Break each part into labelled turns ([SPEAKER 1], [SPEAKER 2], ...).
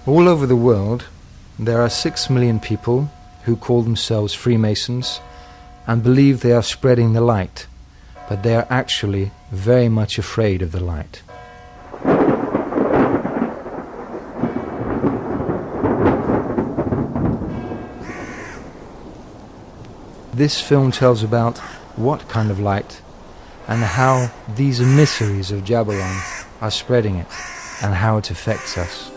[SPEAKER 1] All over the world, there are 6 million people who call themselves Freemasons and believe they are spreading the light, but they are actually very much afraid of the light. This film tells about what kind of light and how these emissaries of Jahbulon are spreading it and how it affects us.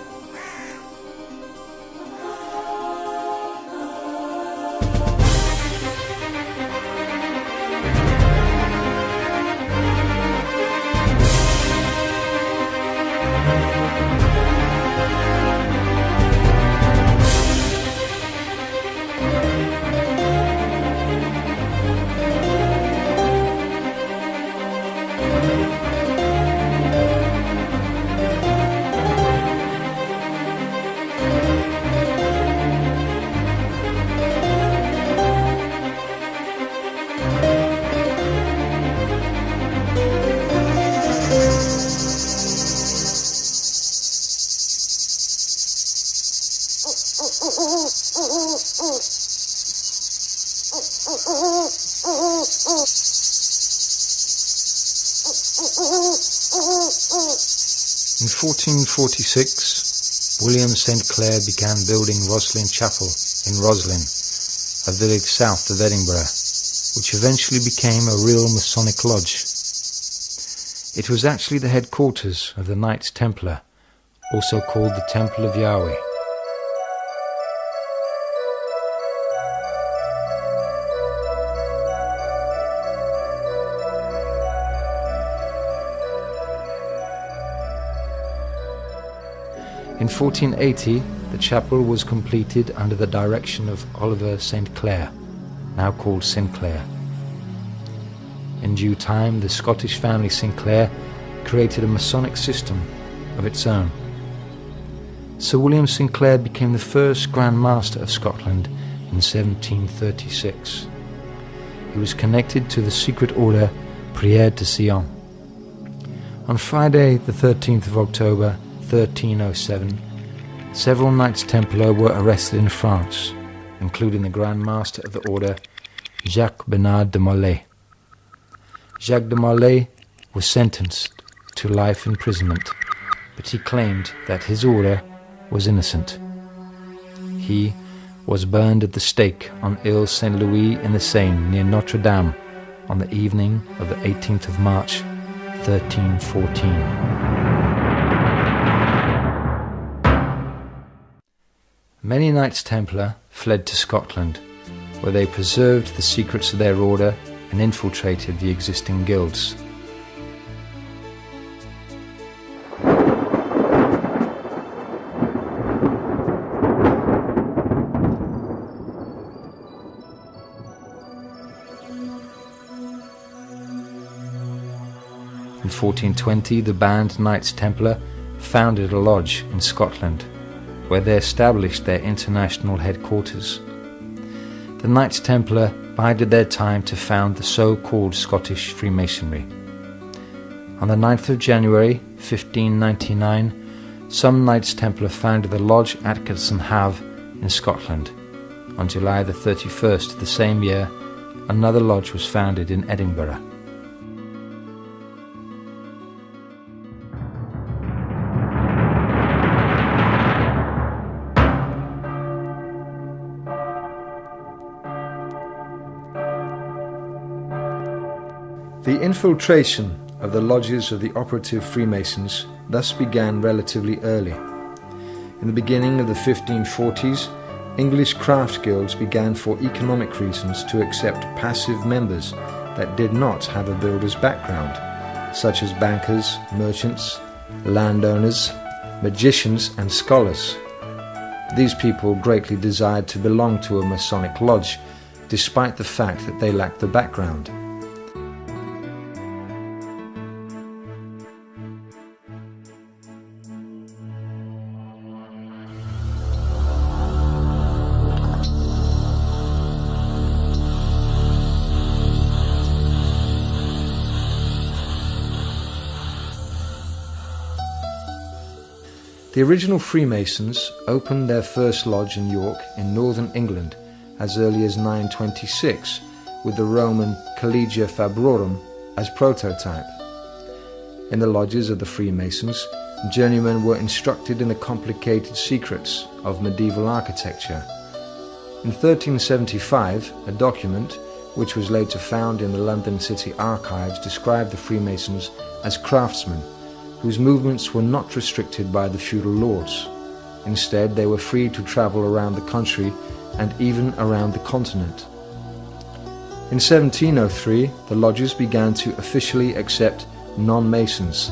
[SPEAKER 1] In 1446, William St. Clair began building Roslin Chapel in Roslin, a village south of Edinburgh, which eventually became a real Masonic lodge. It was actually the headquarters of the Knights Templar, also called the Temple of Yahweh. In 1480, the chapel was completed under the direction of Oliver St. Clair, now called Sinclair. In due time, the Scottish family Sinclair created a Masonic system of its own. Sir William Sinclair became the first Grand Master of Scotland in 1736. He was connected to the secret order Prières de Sion. On Friday, the 13th of October, 1307, several Knights Templar were arrested in France, including the Grand Master of the order, Jacques Bernard de Molay. Jacques de Molay was sentenced to life imprisonment, but he claimed that his order was innocent. He was burned at the stake on Ile Saint-Louis in the Seine near Notre Dame on the evening of the 18th of March, 1314. Many Knights Templar fled to Scotland, where they preserved the secrets of their order and infiltrated the existing guilds. In 1420, the band Knights Templar founded a lodge in Scotland, where they established their international headquarters. The Knights Templar bided their time to found the so-called Scottish Freemasonry. On the 9th of January, 1599, some Knights Templar founded the lodge at Atkinson Have in Scotland. On July the 31st the same year, another lodge was founded in Edinburgh. The infiltration of the lodges of the operative Freemasons thus began relatively early. In the beginning of the 1540s, English craft guilds began for economic reasons to accept passive members that did not have a builder's background, such as bankers, merchants, landowners, magicians and scholars. These people greatly desired to belong to a Masonic lodge, despite the fact that they lacked the background. The original Freemasons opened their first lodge in York in northern England as early as 926, with the Roman Collegia Fabrorum as prototype. In the lodges of the Freemasons, journeymen were instructed in the complicated secrets of medieval architecture. In 1375, a document, which was later found in the London City Archives, described the Freemasons as craftsmen, whose movements were not restricted by the feudal lords. Instead, they were free to travel around the country and even around the continent. In 1703, the lodges began to officially accept non-Masons,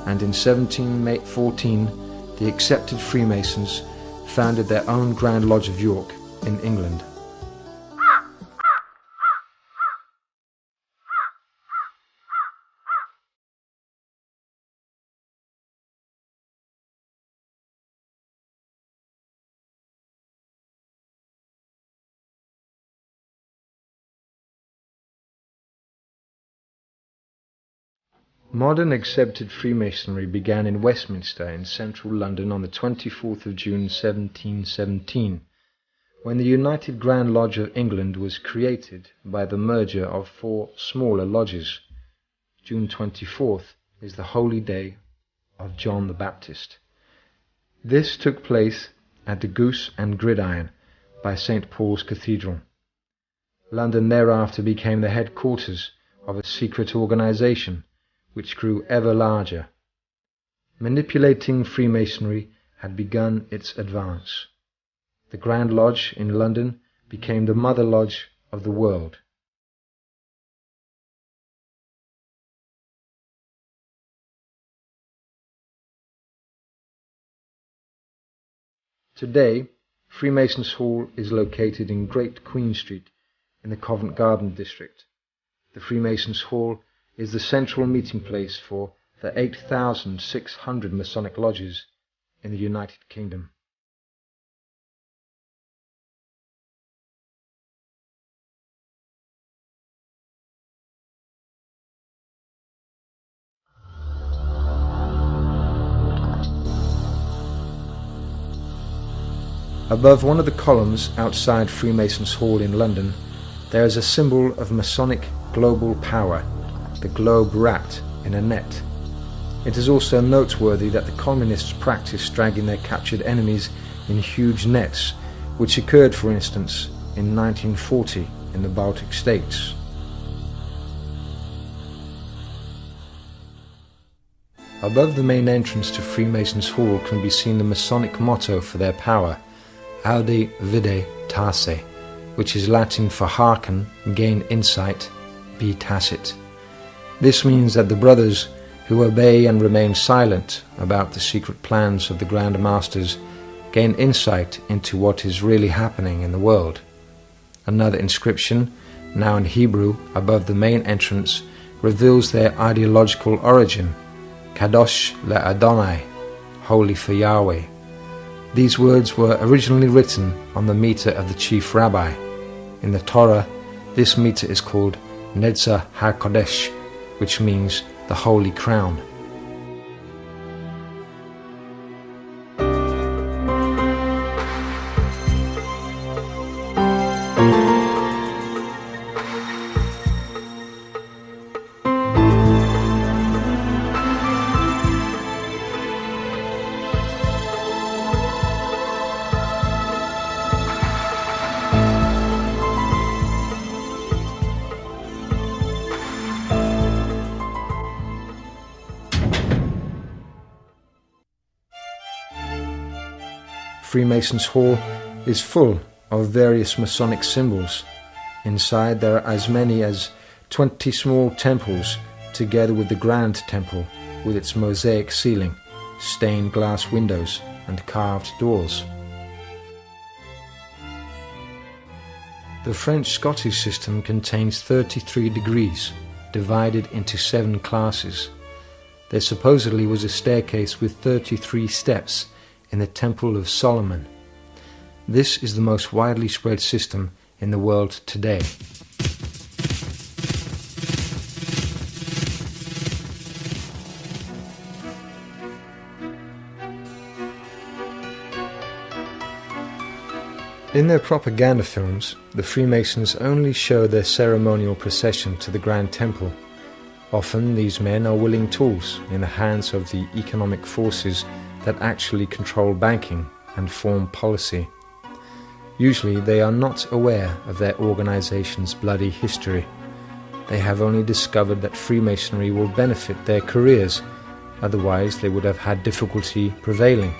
[SPEAKER 1] and in 1714, the accepted Freemasons founded their own Grand Lodge of York in England. Modern accepted Freemasonry began in Westminster in central London on the 24th of June 1717, when the United Grand Lodge of England was created by the merger of 4 smaller lodges. June 24th is the holy day of John the Baptist. This took place at the Goose and Gridiron by St. Paul's Cathedral. London thereafter became the headquarters of a secret organization which grew ever larger. Manipulating Freemasonry had begun its advance. The Grand Lodge in London became the Mother Lodge of the world. Today, Freemasons' Hall is located in Great Queen Street in the Covent Garden district. The Freemasons' Hall is the central meeting place for the 8,600 Masonic lodges in the United Kingdom. Above one of the columns outside Freemasons' Hall in London, there is a symbol of Masonic global power, the globe wrapped in a net. It is also noteworthy that the communists practiced dragging their captured enemies in huge nets, which occurred, for instance, in 1940 in the Baltic states. Above the main entrance to Freemasons' Hall can be seen the Masonic motto for their power, Aude Vide Tace, which is Latin for hearken, gain insight, be tacit. This means that the brothers who obey and remain silent about the secret plans of the Grand Masters gain insight into what is really happening in the world. Another inscription, now in Hebrew, above the main entrance, reveals their ideological origin, Kadosh le'Adonai, holy for Yahweh. These words were originally written on the mitre of the chief rabbi. In the Torah, this mitre is called Netzah HaKodesh, which means the Holy Crown. Freemasons' Hall is full of various Masonic symbols. Inside there are as many as 20 small temples, together with the Grand Temple, with its mosaic ceiling, stained glass windows and carved doors. The French-Scottish system contains 33 degrees, divided into 7 classes. There supposedly was a staircase with 33 steps in the Temple of Solomon. This is the most widely spread system in the world today.
[SPEAKER 2] In their propaganda films, the Freemasons only show their ceremonial procession to the Grand Temple. Often these men are willing tools in the hands of the economic forces that actually control banking and form policy. Usually they are not aware of their organization's bloody history. They have only discovered that Freemasonry will benefit their careers, otherwise they would have had difficulty prevailing.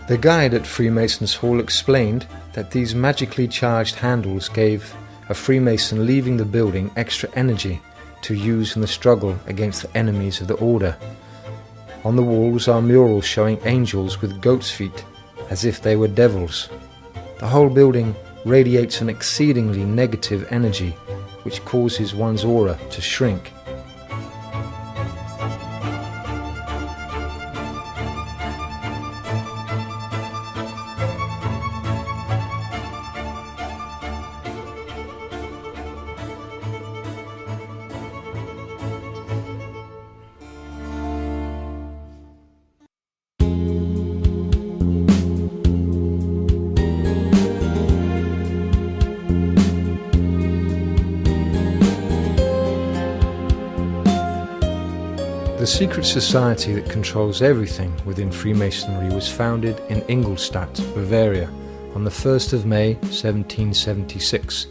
[SPEAKER 2] The guide at Freemasons' Hall explained that these magically charged handles gave a Freemason leaving the building extra energy to use in the struggle against the enemies of the order. On the walls are murals showing angels with goat's feet, as if they were devils. The whole building radiates an exceedingly negative energy, which causes one's aura to shrink. The secret society that controls everything within Freemasonry was founded in Ingolstadt, Bavaria, on the 1st of May 1776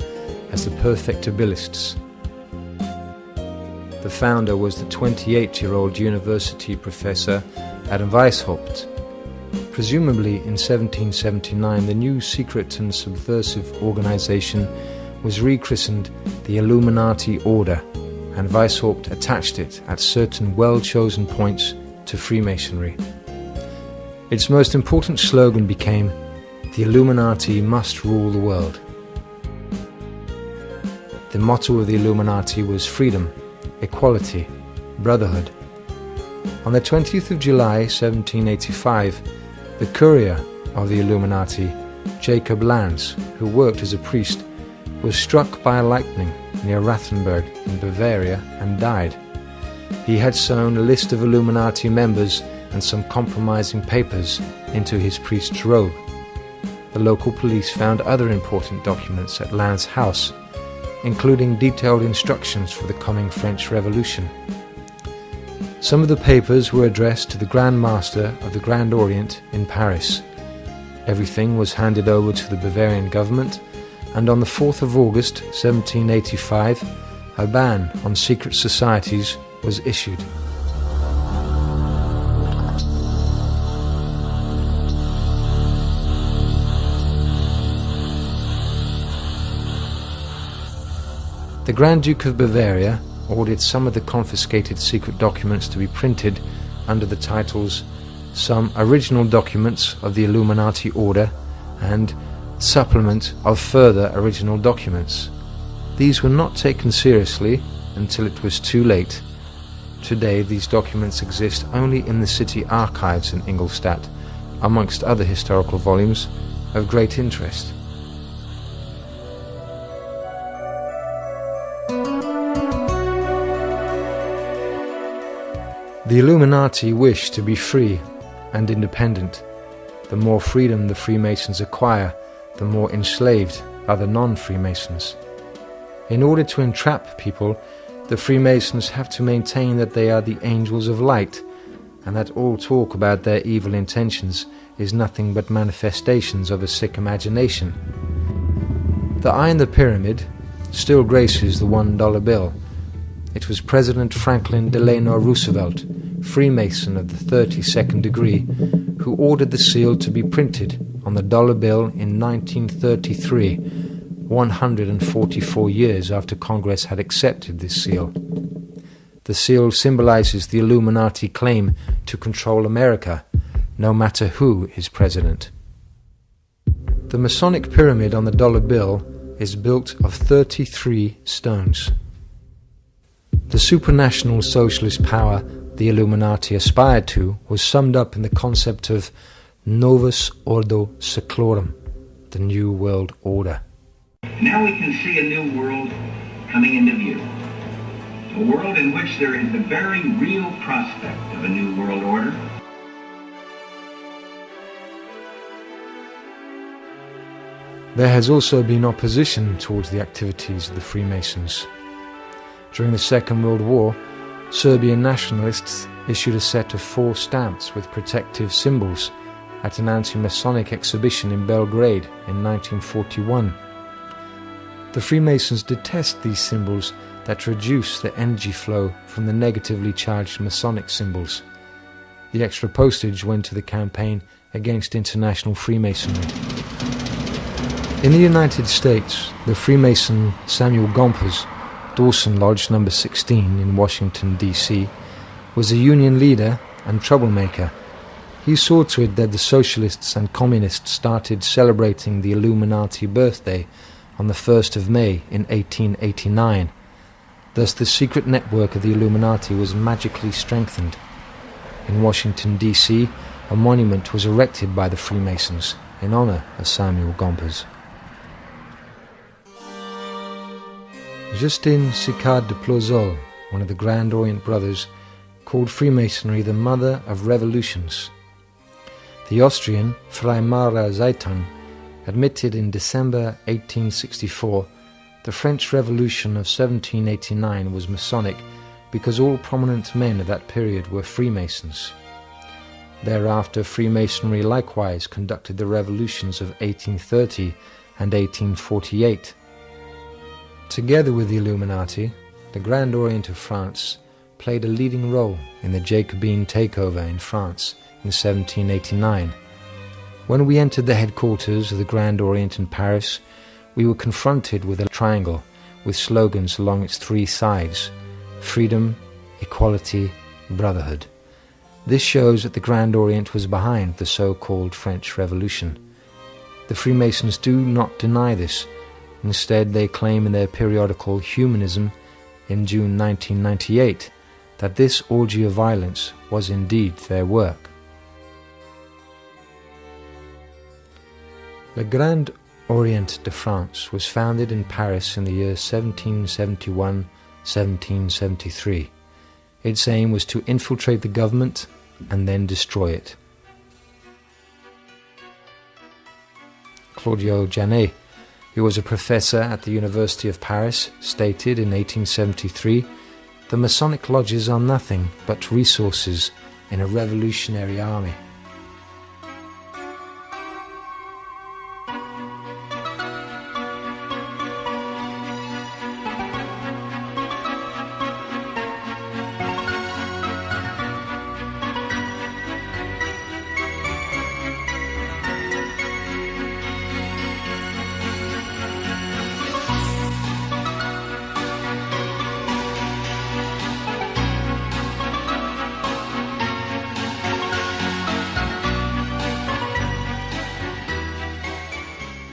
[SPEAKER 2] as the Perfectibilists. The founder was the 28-year-old university professor Adam Weishaupt. Presumably in 1779 the new secret and subversive organization was rechristened the Illuminati Order, and Weishaupt attached it at certain well-chosen points to Freemasonry. Its most important slogan became, "The Illuminati must rule the world." The motto of the Illuminati was freedom, equality, brotherhood. On the 20th of July 1785, the courier of the Illuminati, Jacob Lanz, who worked as a priest, was struck by a lightning near Rathenberg in Bavaria and died. He had sewn a list of Illuminati members and some compromising papers into his priest's robe. The local police found other important documents at Lanz's house, including detailed instructions for the coming French Revolution. Some of the papers were addressed to the Grand Master of the Grand Orient in Paris. Everything was handed over to the Bavarian government, and on the 4th of August 1785, a ban on secret societies was issued. The Grand Duke of Bavaria ordered some of the confiscated secret documents to be printed under the titles "Some Original Documents of the Illuminati Order" and "Supplement of Further Original Documents." These were not taken seriously until it was too late. Today these documents exist only in the city archives in Ingolstadt, amongst other historical volumes of great interest. The Illuminati wish to be free and independent. The more freedom the Freemasons acquire, the more enslaved are the non-Freemasons. In order to entrap people, the Freemasons have to maintain that they are the angels of light, and that all talk about their evil intentions is nothing but manifestations of a sick imagination. The eye in the pyramid still graces the $1 bill. It was President Franklin Delano Roosevelt, Freemason of the 32nd degree, who ordered the seal to be printed on the dollar bill in 1933, 144 years after Congress had accepted this seal. The seal symbolizes the Illuminati claim to control America, no matter who is president. The Masonic pyramid on the dollar bill is built of 33 stones. The supranational socialist power the Illuminati aspired to was summed up in the concept of Novus Ordo Seclorum, the New World Order.
[SPEAKER 3] Now we can see a new world coming into view. A world in which there is the very real prospect of a new world order.
[SPEAKER 2] There has also been opposition towards the activities of the Freemasons. During the Second World War, Serbian nationalists issued a set of 4 stamps with protective symbols at an anti-Masonic exhibition in Belgrade in 1941. The Freemasons detest these symbols that reduce the energy flow from the negatively charged Masonic symbols. The extra postage went to the campaign against international Freemasonry. In the United States, the Freemason Samuel Gompers, Dawson Lodge No. 16 in Washington, D.C., was a union leader and troublemaker. He saw to it that the socialists and communists started celebrating the Illuminati birthday on the 1st of May in 1889. Thus the secret network of the Illuminati was magically strengthened. In Washington, D.C., a monument was erected by the Freemasons in honor of Samuel Gompers. Justin Sicard de Plozol, one of the Grand Orient Brothers, called Freemasonry the mother of revolutions. The Austrian Freimaurer Zeitung admitted in December 1864 the French Revolution of 1789 was Masonic because all prominent men of that period were Freemasons. Thereafter, Freemasonry likewise conducted the revolutions of 1830 and 1848. Together with the Illuminati, the Grand Orient of France played a leading role in the Jacobin takeover in France in 1789. When we entered the headquarters of the Grand Orient in Paris, we were confronted with a triangle with slogans along its 3 sides: freedom, equality, brotherhood. This shows that the Grand Orient was behind the so-called French Revolution. The Freemasons do not deny this. Instead, they claim in their periodical Humanism in June 1998 that this orgy of violence was indeed their work. Le Grand Orient de France was founded in Paris in the year 1771-1773. Its aim was to infiltrate the government and then destroy it. Claudio Janet, who was a professor at the University of Paris, stated in 1873, "The Masonic lodges are nothing but resources in a revolutionary army."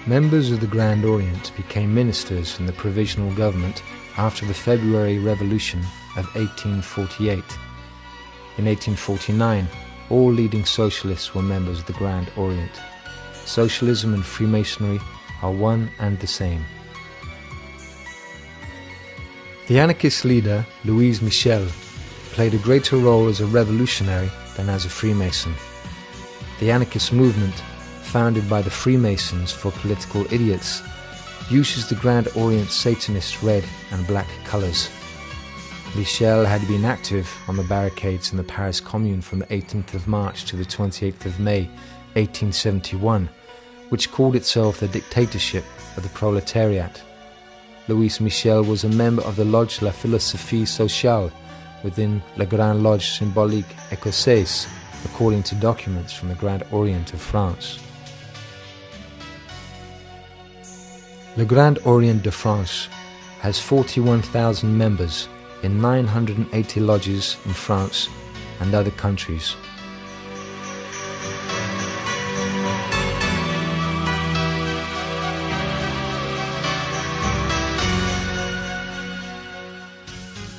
[SPEAKER 2] Members of the Grand Orient became ministers in the provisional government after the February Revolution of 1848. In 1849, all leading socialists were members of the Grand Orient. Socialism and Freemasonry are one and the same. The anarchist leader, Louis Michel, played a greater role as a revolutionary than as a Freemason. The anarchist movement, founded by the Freemasons for political idiots, uses the Grand Orient Satanist red and black colours. Michel had been active on the barricades in the Paris Commune from the 18th of March to the 28th of May 1871, which called itself the dictatorship of the proletariat. Louis Michel was a member of the Lodge La Philosophie Sociale within La Grande Loge Symbolique Écossaise, according to documents from the Grand Orient of France. Le Grand Orient de France has 41,000 members in 980 lodges in France and other countries.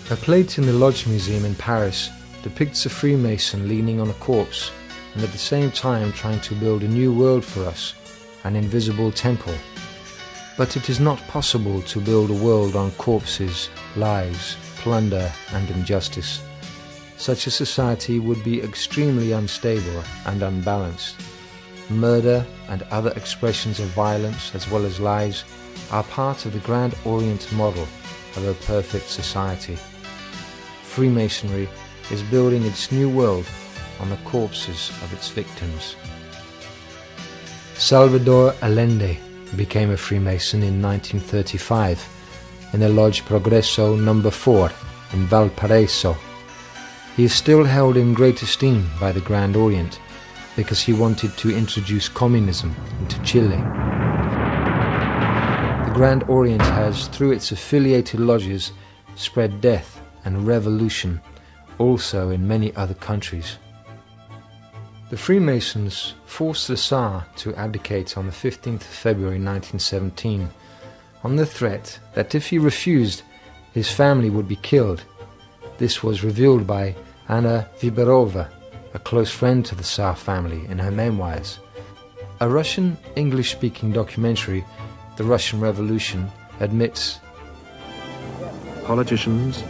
[SPEAKER 2] A plate in the Lodge Museum in Paris depicts a Freemason leaning on a corpse and at the same time trying to build a new world for us, an invisible temple. But it is not possible to build a world on corpses, lies, plunder and injustice. Such a society would be extremely unstable and unbalanced. Murder and other expressions of violence as well as lies are part of the Grand Orient model of a perfect society. Freemasonry is building its new world on the corpses of its victims. Salvador Allende became a Freemason in 1935 in the Lodge Progreso No. 4 in Valparaiso. He is still held in great esteem by the Grand Orient because he wanted to introduce communism into Chile. The Grand Orient has, through its affiliated lodges, spread death and revolution also in many other countries. The Freemasons forced the Tsar to abdicate on the 15th of February 1917 on the threat that if he refused, his family would be killed. This was revealed by Anna Viberova, a close friend to the Tsar family, in her memoirs. A Russian English-speaking documentary, The Russian Revolution, admits
[SPEAKER 4] politicians,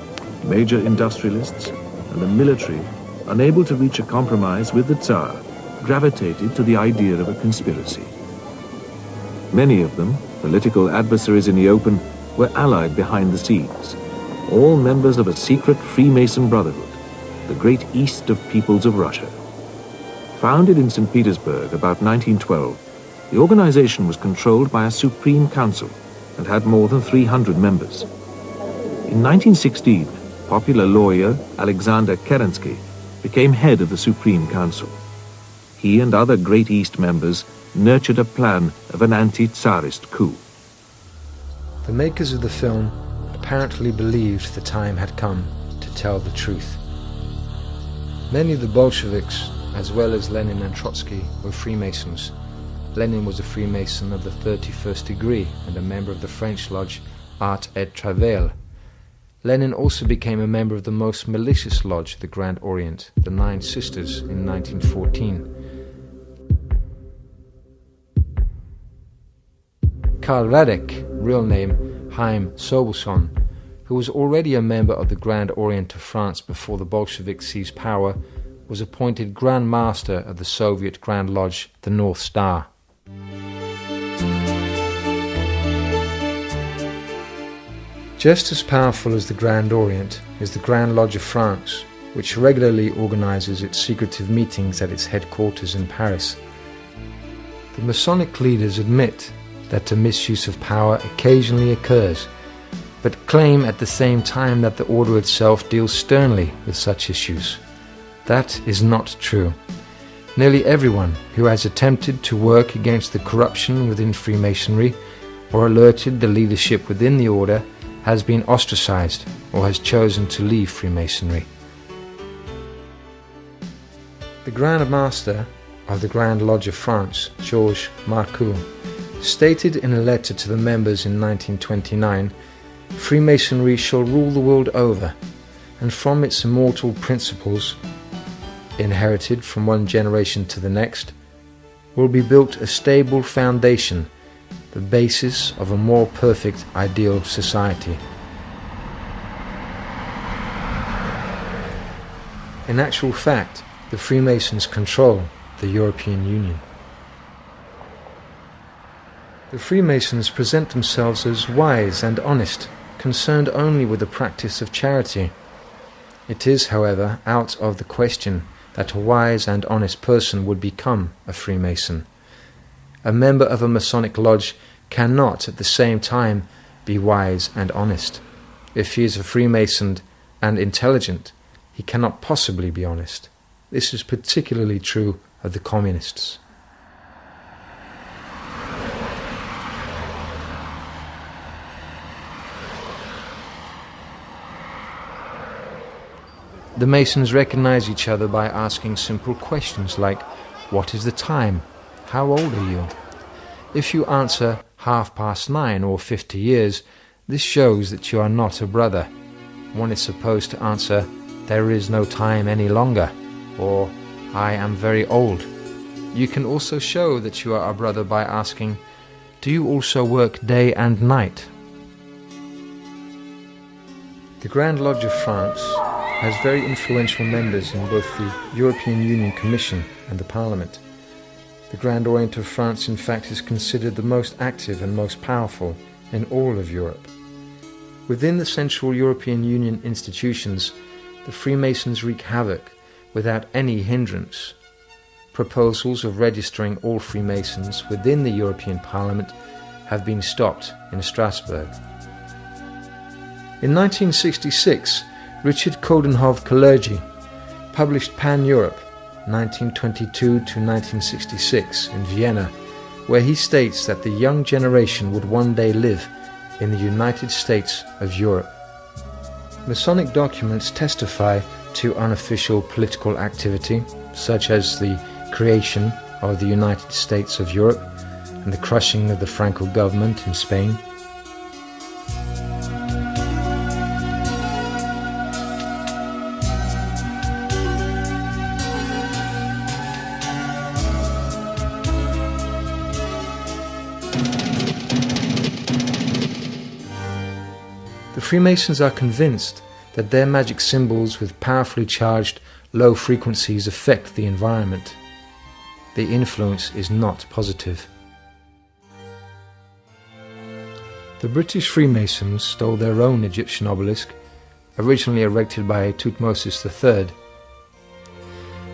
[SPEAKER 4] major industrialists, and the military, unable to reach a compromise with the Tsar, gravitated to the idea of a conspiracy. Many of them, political adversaries in the open, were allied behind the scenes, all members of a secret Freemason brotherhood, the Great East of Peoples of Russia. Founded in St. Petersburg about 1912, the organization was controlled by a Supreme Council and had more than 300 members. In 1916, popular lawyer Alexander Kerensky became head of the Supreme Council. He and other Great East members nurtured a plan of an anti-Tsarist coup.
[SPEAKER 2] The makers of the film apparently believed the time had come to tell the truth. Many of the Bolsheviks, as well as Lenin and Trotsky, were Freemasons. Lenin was a Freemason of the 31st degree and a member of the French lodge Art et Travail. Lenin also became a member of the most malicious lodge of the Grand Orient, the Nine Sisters, in 1914. Karl Radek, real name Chaim Sobelson, who was already a member of the Grand Orient of France before the Bolsheviks seized power, was appointed Grand Master of the Soviet Grand Lodge, the North Star. Just as powerful as the Grand Orient is the Grand Lodge of France, which regularly organizes its secretive meetings at its headquarters in Paris. The Masonic leaders admit that the misuse of power occasionally occurs, but claim at the same time that the order itself deals sternly with such issues. That is not true. Nearly everyone who has attempted to work against the corruption within Freemasonry or alerted the leadership within the order has been ostracized or has chosen to leave Freemasonry. The Grand Master of the Grand Lodge of France, Georges Marcoux, stated in a letter to the members in 1929, "Freemasonry shall rule the world over, and from its immortal principles, inherited from one generation to the next, will be built a stable foundation, the basis of a more perfect ideal society." In actual fact, the Freemasons control the European Union. The Freemasons present themselves as wise and honest, concerned only with the practice of charity. It is, however, out of the question that a wise and honest person would become a Freemason. A member of a Masonic lodge cannot at the same time be wise and honest. If he is a Freemason and intelligent, he cannot possibly be honest. This is particularly true of the communists. The Masons recognize each other by asking simple questions like, "What is the time? How old are you?" If you answer 9:30 or 50 years, this shows that you are not a brother. one is supposed to answer, "There is no time any longer," or "I am very old." You can also show that you are a brother by asking, "Do you also work day and night?" The Grand Lodge of France has very influential members in both the European Union Commission and the Parliament. The Grand Orient of France, in fact, is considered the most active and most powerful in all of Europe. Within the Central European Union institutions, the Freemasons wreak havoc without any hindrance. Proposals of registering all Freemasons within the European Parliament have been stopped in Strasbourg. In 1966, Richard Coudenhove-Kalergi published Pan-Europe 1922 to 1966 in Vienna, where he states that the young generation would one day live in the United States of Europe. Masonic documents testify to unofficial political activity, such as the creation of the United States of Europe and the crushing of the Franco government in Spain. The Freemasons are convinced that their magic symbols with powerfully charged low frequencies affect the environment. The influence is not positive. The British Freemasons stole their own Egyptian obelisk, originally erected by Thutmose III.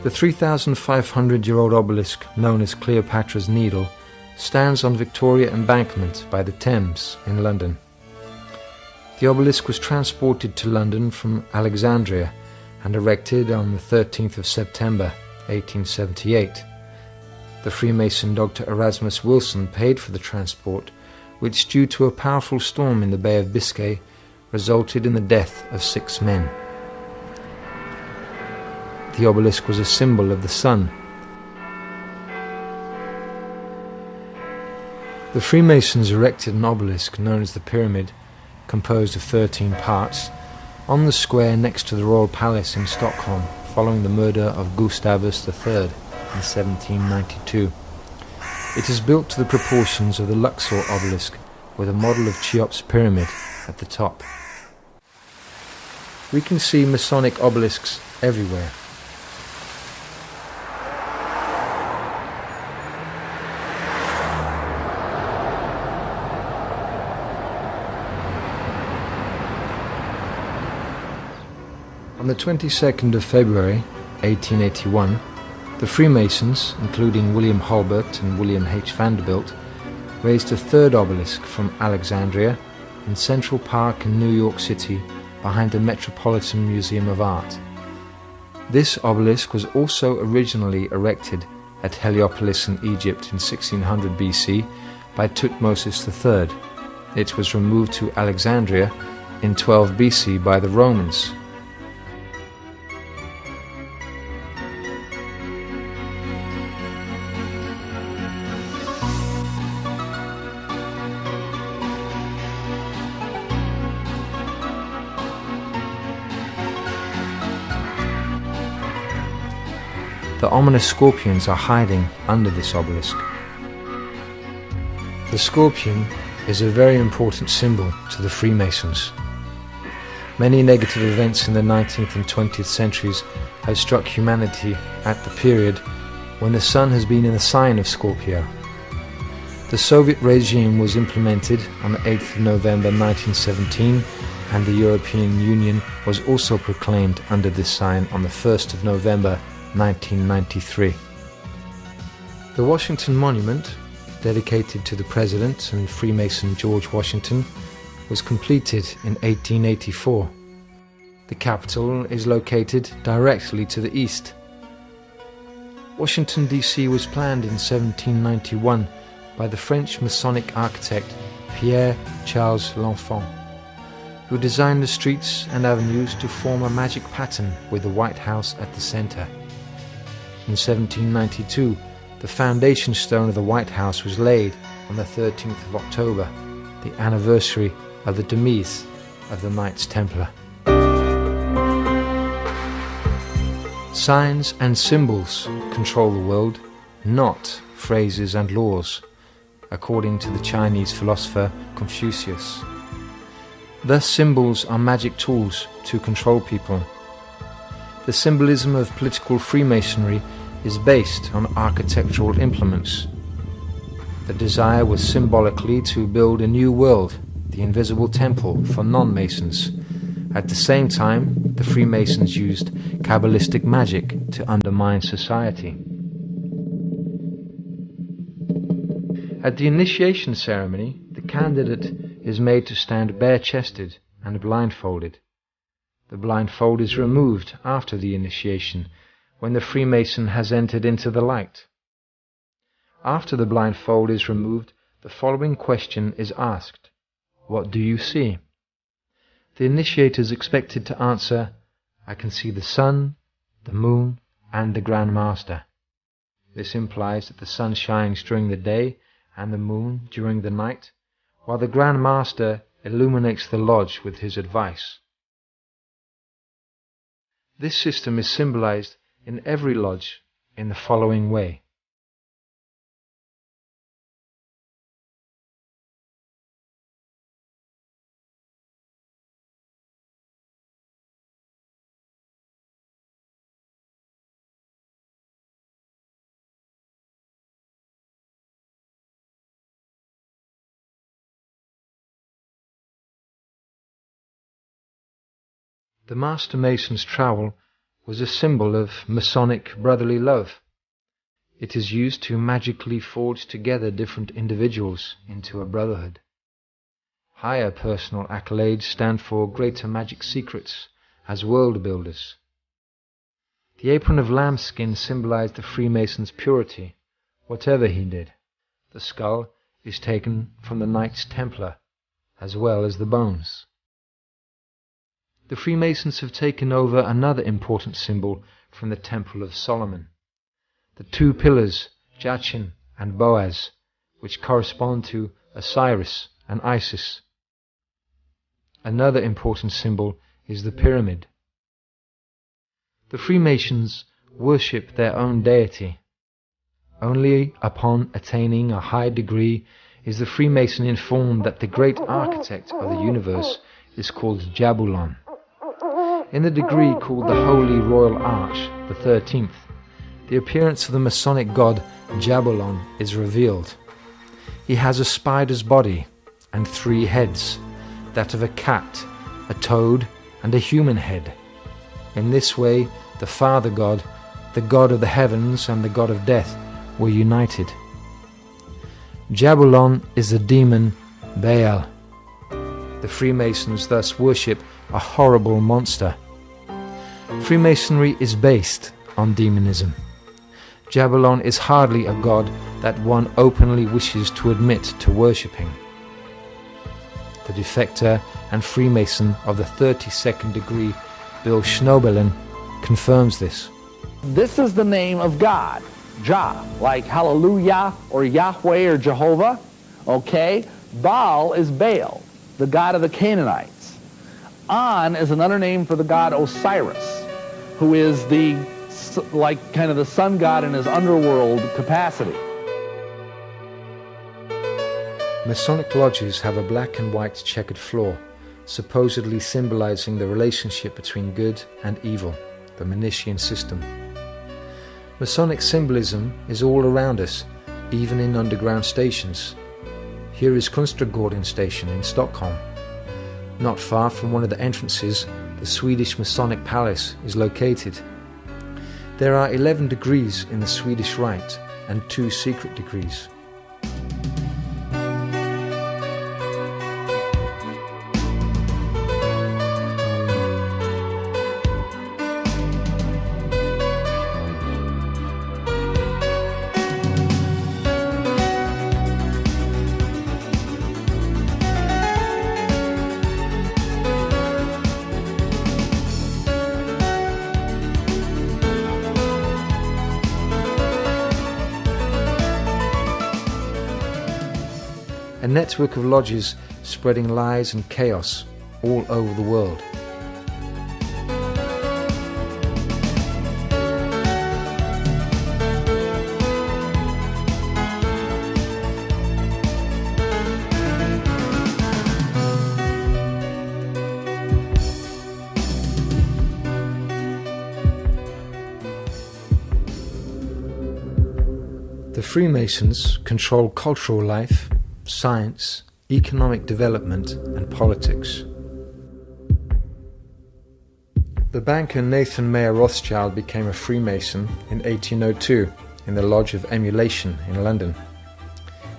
[SPEAKER 2] The 3,500-year-old obelisk, known as Cleopatra's Needle, stands on Victoria Embankment by the Thames in London. The obelisk was transported to London from Alexandria and erected on the 13th of September 1878. The Freemason Dr. Erasmus Wilson paid for the transport, which, due to a powerful storm in the Bay of Biscay, resulted in the death of 6 men. The obelisk was a symbol of the sun. The Freemasons erected an obelisk known as the Pyramid, composed of 13 parts, on the square next to the Royal Palace in Stockholm following the murder of Gustavus III in 1792. It is built to the proportions of the Luxor obelisk, with a model of Cheops' pyramid at the top. We can see Masonic obelisks everywhere. On the 22nd of February 1881, the Freemasons, including William Hulbert and William H. Vanderbilt, raised a third obelisk from Alexandria in Central Park in New York City behind the Metropolitan Museum of Art. This obelisk was also originally erected at Heliopolis in Egypt in 1600 BC by Thutmose III. It was removed to Alexandria in 12 BC by the Romans. The ominous scorpions are hiding under this obelisk. The scorpion is a very important symbol to the Freemasons. Many negative events in the 19th and 20th centuries have struck humanity at the period when the sun has been in the sign of Scorpio. The Soviet regime was implemented on the 8th of November 1917, and the European Union was also proclaimed under this sign on the 1st of November 1993. The Washington Monument, dedicated to the President and Freemason George Washington, was completed in 1884. The Capitol is located directly to the east. Washington, D.C. was planned in 1791 by the French Masonic architect Pierre-Charles L'Enfant, who designed the streets and avenues to form a magic pattern with the White House at the center. In 1792, the foundation stone of the White House was laid on the 13th of October, the anniversary of the demise of the Knights Templar. Signs and symbols control the world, not phrases and laws, according to the Chinese philosopher Confucius. Thus symbols are magic tools to control people. The symbolism of political Freemasonry is based on architectural implements. The desire was symbolically to build a new world, the invisible temple for non-Masons. At the same time, the Freemasons used Kabbalistic magic to undermine society. At the initiation ceremony, the candidate is made to stand bare-chested and blindfolded. The blindfold is removed after the initiation, when the Freemason has entered into the light. After the blindfold is removed, the following question is asked: "What do you see?" The initiator is expected to answer, "I can see the sun, the moon, and the Grand Master." This implies that the sun shines during the day and the moon during the night, while the Grand Master illuminates the lodge with his advice. This system is symbolized in every lodge in the following way. The Master Mason's trowel was a symbol of Masonic brotherly love. It is used to magically forge together different individuals into a brotherhood. Higher personal accolades stand for greater magic secrets as world builders. The apron of lambskin symbolized the Freemason's purity, whatever he did. The skull is taken from the Knights Templar, as well as the bones. The Freemasons have taken over another important symbol from the Temple of Solomon, the two pillars, Jachin and Boaz, which correspond to Osiris and Isis. Another important symbol is the pyramid. The Freemasons worship their own deity. Only upon attaining a high degree is the Freemason informed that the great architect of the universe is called Jahbulon. In the degree called the Holy Royal Arch, the 13th, the appearance of the Masonic god Jahbulon is revealed. He has a spider's body and 3 heads, that of a cat, a toad, and a human head. In this way, the Father God, the God of the heavens, and the God of death were united. Jahbulon is the demon Baal. The Freemasons thus worship a horrible monster. Freemasonry is based on demonism. Jahbulon is hardly a god that one openly wishes to admit to worshipping. The defector and Freemason of the 32nd degree, Bill Schnobelen, confirms this.
[SPEAKER 5] This is the name of God, Jah, like Hallelujah or Yahweh or Jehovah, okay? Baal is Baal, the god of the Canaanites. An is another name for the god Osiris, who is the, like, kind of the sun god in his underworld capacity.
[SPEAKER 2] Masonic lodges have a black and white checkered floor, supposedly symbolizing the relationship between good and evil, the Manichean system. Masonic symbolism is all around us, even in underground stations. Here is Kungsträdgården station in Stockholm. Not far from one of the entrances, the Swedish Masonic Palace is located. There are 11 degrees in the Swedish Rite and 2 secret degrees. A network of lodges spreading lies and chaos all over the world. Freemasons control cultural life, science, economic development, and politics. The banker Nathan Mayer Rothschild became a Freemason in 1802 in the Lodge of Emulation in London.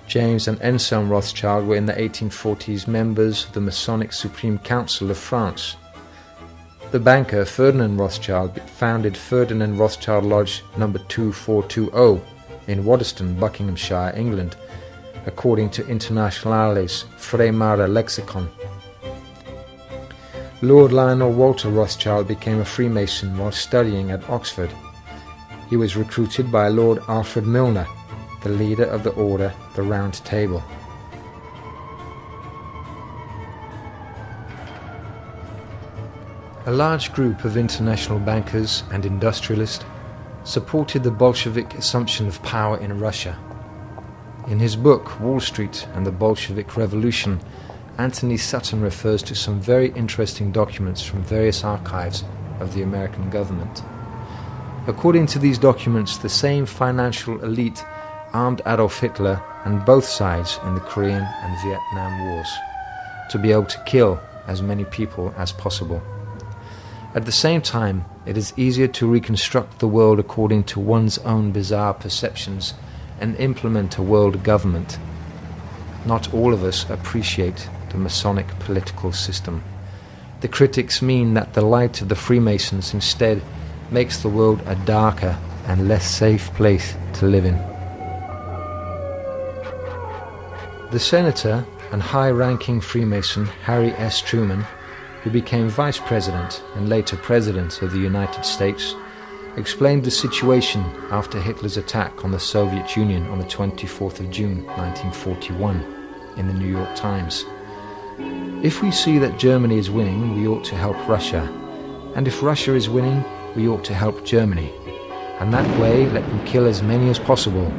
[SPEAKER 2] James and Anselm Rothschild were in the 1840s members of the Masonic Supreme Council of France. The banker Ferdinand Rothschild founded Ferdinand Rothschild Lodge No. 2420 in Waddesdon, Buckinghamshire, England, according to Internationale's Freimaurer Lexicon. Lord Lionel Walter Rothschild became a Freemason while studying at Oxford. He was recruited by Lord Alfred Milner, the leader of the order the Round Table. A large group of international bankers and industrialists supported the Bolshevik assumption of power in Russia. In his book Wall Street and the Bolshevik Revolution, Anthony Sutton refers to some very interesting documents from various archives of the American government. According to these documents, the same financial elite armed Adolf Hitler and both sides in the Korean and Vietnam Wars to be able to kill as many people as possible. At the same time, it is easier to reconstruct the world according to one's own bizarre perceptions and implement a world government. Not all of us appreciate the Masonic political system. The critics mean that the light of the Freemasons instead makes the world a darker and less safe place to live in. The senator and high-ranking Freemason Harry S. Truman, who became vice president and later president of the United States, explained the situation after Hitler's attack on the Soviet Union on the 24th of June 1941 in the New York Times. If we see that Germany is winning, we ought to help Russia, and if Russia is winning, we ought to help Germany, and that way let them kill as many as possible,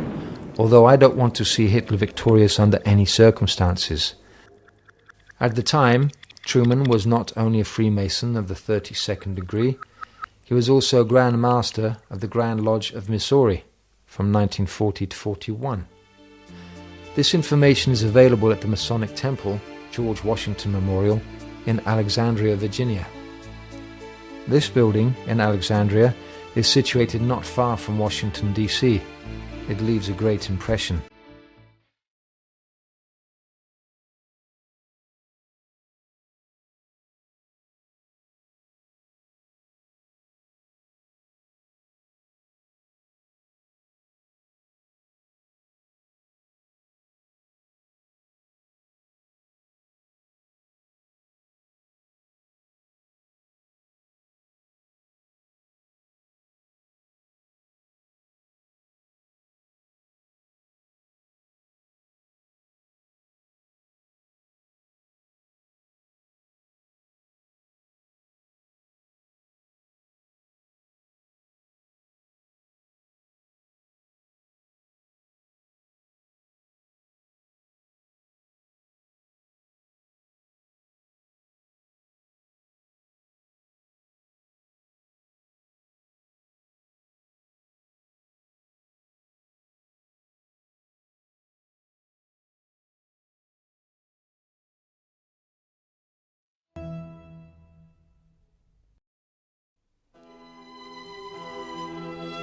[SPEAKER 2] although I don't want to see Hitler victorious under any circumstances. At the time, Truman was not only a Freemason of the 32nd degree, he was also Grand Master of the Grand Lodge of Missouri from 1940 to 41. This information is available at the Masonic Temple, George Washington Memorial, in Alexandria, Virginia. This building in Alexandria is situated not far from Washington, D.C. It leaves a great impression.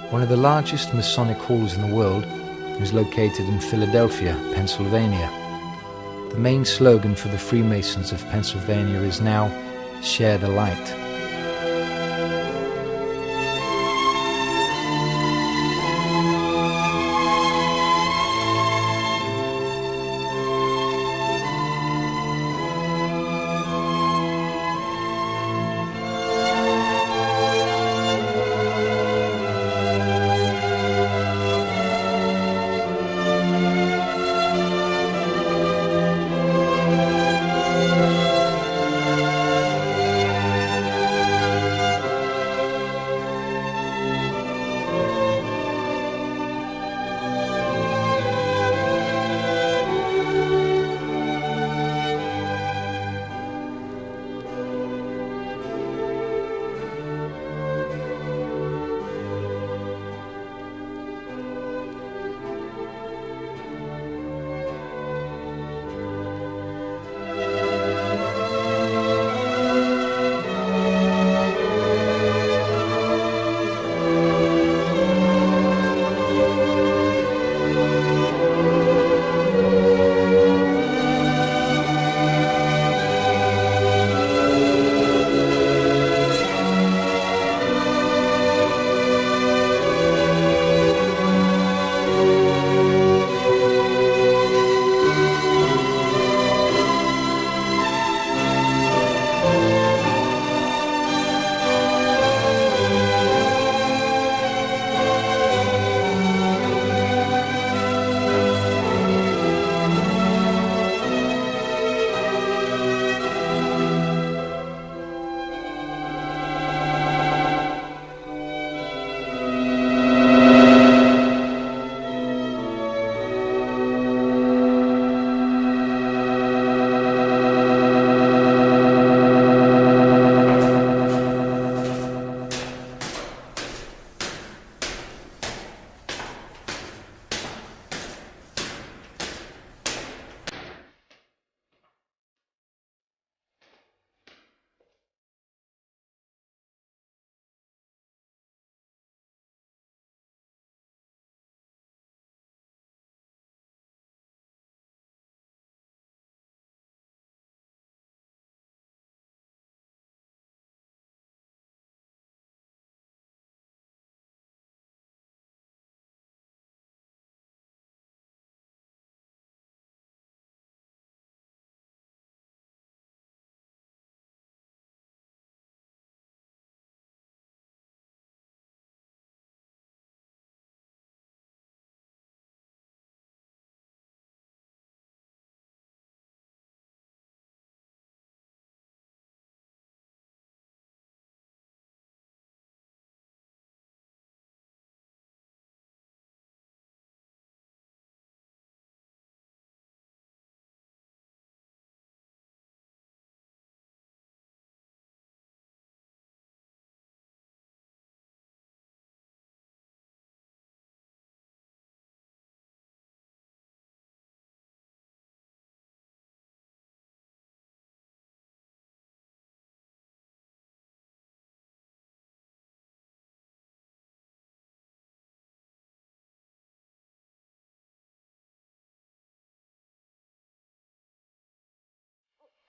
[SPEAKER 2] One of the largest Masonic halls in the world is located in Philadelphia, Pennsylvania. The main slogan for the Freemasons of Pennsylvania is now, "Share the Light."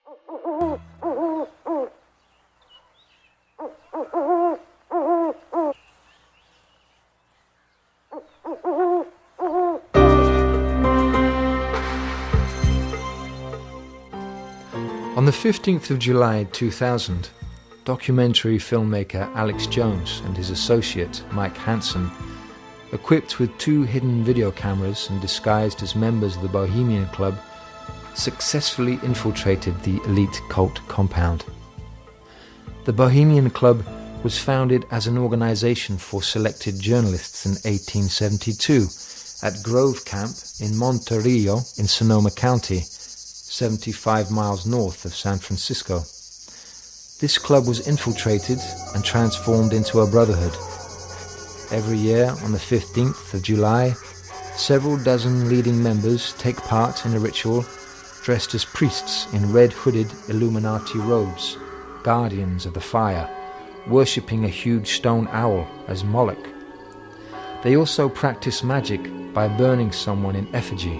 [SPEAKER 2] On the 15th of July 2000, documentary filmmaker Alex Jones and his associate Mike Hansen, equipped with 2 hidden video cameras and disguised as members of the Bohemian Club, successfully infiltrated the elite cult compound. The Bohemian Club was founded as an organization for selected journalists in 1872 at Grove Camp in Monterillo in Sonoma County, 75 miles north of San Francisco. This club was infiltrated and transformed into a brotherhood. Every year on the 15th of July, several dozen leading members take part in a ritual dressed as priests in red-hooded illuminati robes, guardians of the fire, worshipping a huge stone owl as Moloch. They also practice magic by burning someone in effigy.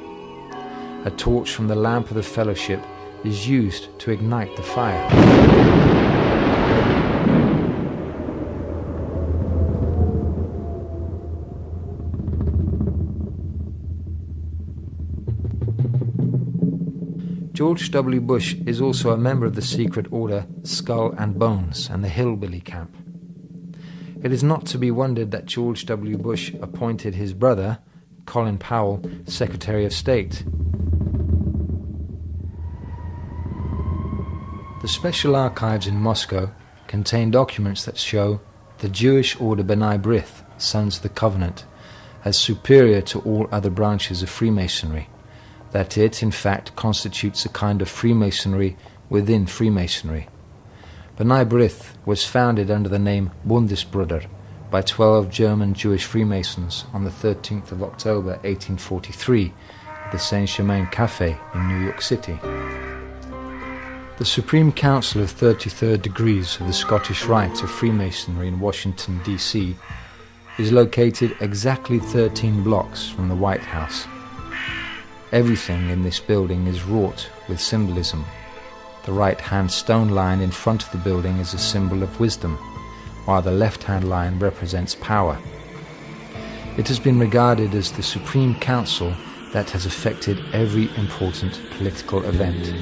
[SPEAKER 2] A torch from the lamp of the fellowship is used to ignite the fire. George W. Bush is also a member of the secret order Skull and Bones and the Hillbilly Camp. It is not to be wondered that George W. Bush appointed his brother, Colin Powell, Secretary of State. The Special Archives in Moscow contain documents that show the Jewish order B'nai B'rith, Sons of the Covenant, as superior to all other branches of Freemasonry, that it, in fact, constitutes a kind of Freemasonry within Freemasonry. B'nai B'rith was founded under the name Bundesbruder by 12 German Jewish Freemasons on the 13th of October 1843 at the Saint-Germain Café in New York City. The Supreme Council of 33rd Degrees of the Scottish Rite of Freemasonry in Washington, D.C. is located exactly 13 blocks from the White House. Everything in this building is wrought with symbolism. The right-hand stone line in front of the building is a symbol of wisdom, while the left-hand line represents power. It has been regarded as the Supreme Council that has affected every important political event.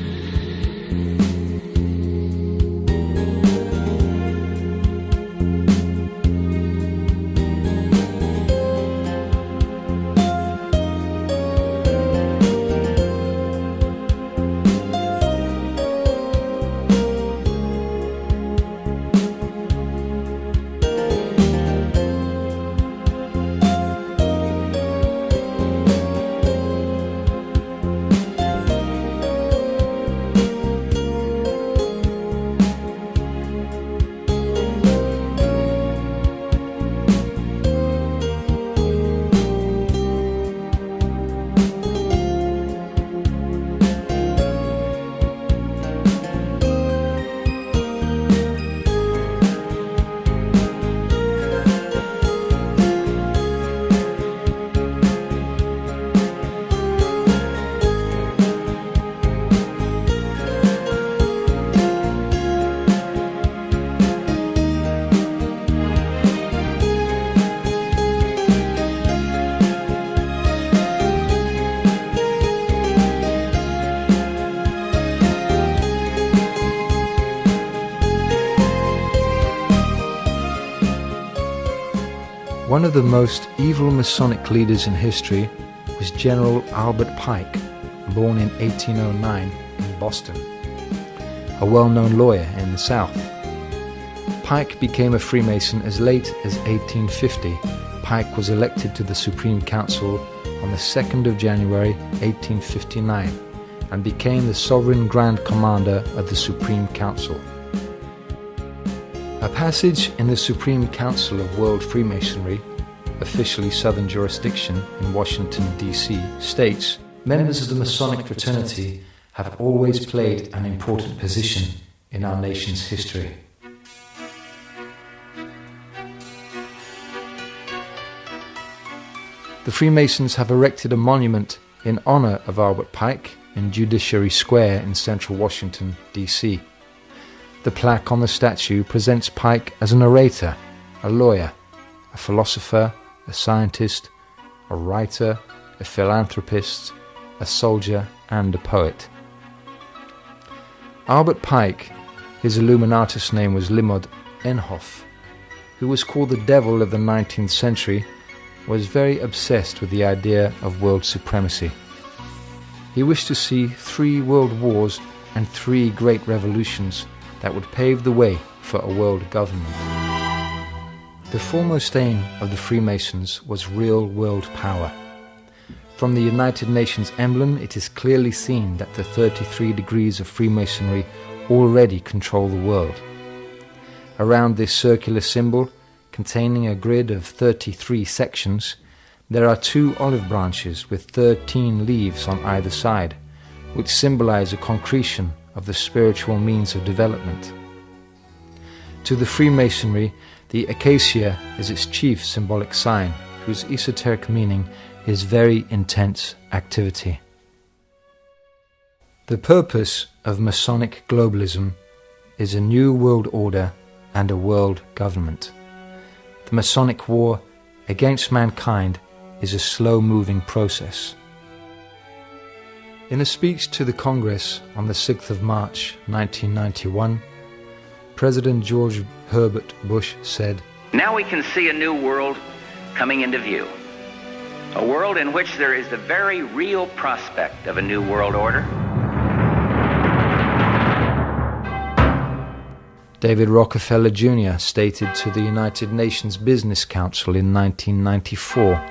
[SPEAKER 2] One of the most evil Masonic leaders in history was General Albert Pike, born in 1809 in Boston, a well-known lawyer in the South. Pike became a Freemason as late as 1850. Pike was elected to the Supreme Council on the 2nd of January 1859 and became the Sovereign Grand Commander of the Supreme Council. A passage in the Supreme Council of World Freemasonry, officially Southern Jurisdiction in Washington, D.C., states, "Members of the Masonic fraternity have always played an important position in our nation's history." The Freemasons have erected a monument in honor of Albert Pike
[SPEAKER 1] in Judiciary Square in central Washington, D.C. The plaque on the statue presents Pike as an orator, a lawyer, a philosopher, a scientist, a writer, a philanthropist, a soldier, and a poet. Albert Pike, his Illuminatus name was Limod Enhoff, who was called the devil of the 19th century, was very obsessed with the idea of world supremacy. He wished to see 3 world wars and 3 great revolutions that would pave the way for a world government. The foremost aim of the Freemasons was real world power. From the United Nations emblem, it is clearly seen that the 33 degrees of Freemasonry already control the world. Around this circular symbol, containing a grid of 33 sections, there are 2 olive branches with 13 leaves on either side, which symbolize a concretion of the spiritual means of development. To the Freemasonry, the acacia is its chief symbolic sign, whose esoteric meaning is very intense activity. The purpose of Masonic globalism is a new world order and a world government. The Masonic war against mankind is a slow-moving process. In a speech to the Congress on the 6th of March 1991, President George Herbert Bush said,
[SPEAKER 6] "Now we can see a new world coming into view. A world in which there is the very real prospect of a new world order."
[SPEAKER 1] David Rockefeller Jr. stated to the United Nations Business Council in 1994,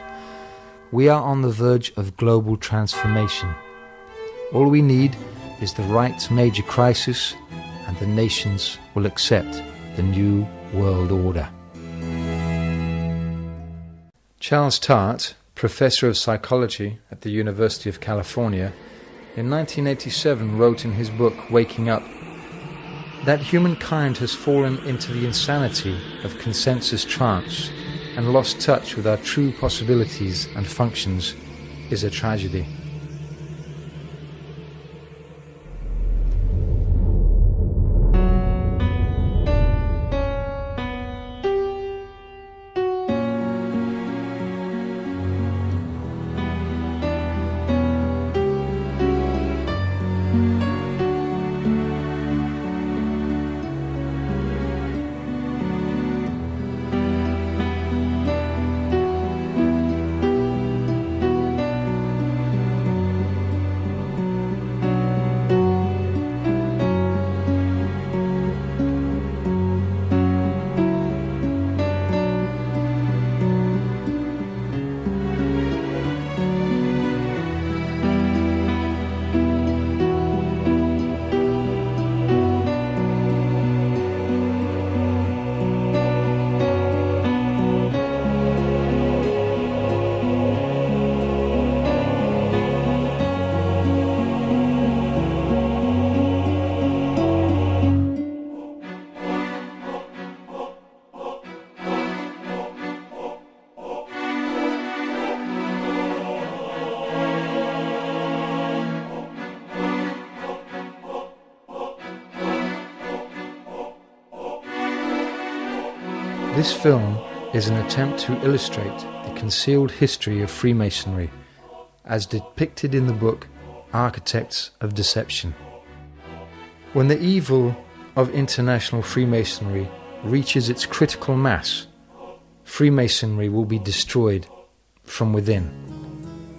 [SPEAKER 1] "We are on the verge of global transformation. All we need is the right major crisis, and the nations will accept the new world order." Charles Tart, professor of psychology at the University of California, in 1987 wrote in his book Waking Up that humankind has fallen into the insanity of consensus trance and lost touch with our true possibilities and functions is a tragedy. This film is an attempt to illustrate the concealed history of Freemasonry as depicted in the book Architects of Deception. When the evil of international Freemasonry reaches its critical mass, Freemasonry will be destroyed from within.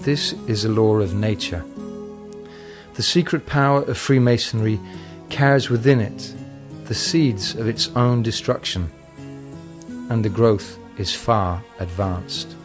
[SPEAKER 1] This is a law of nature. The secret power of Freemasonry carries within it the seeds of its own destruction, and the growth is far advanced.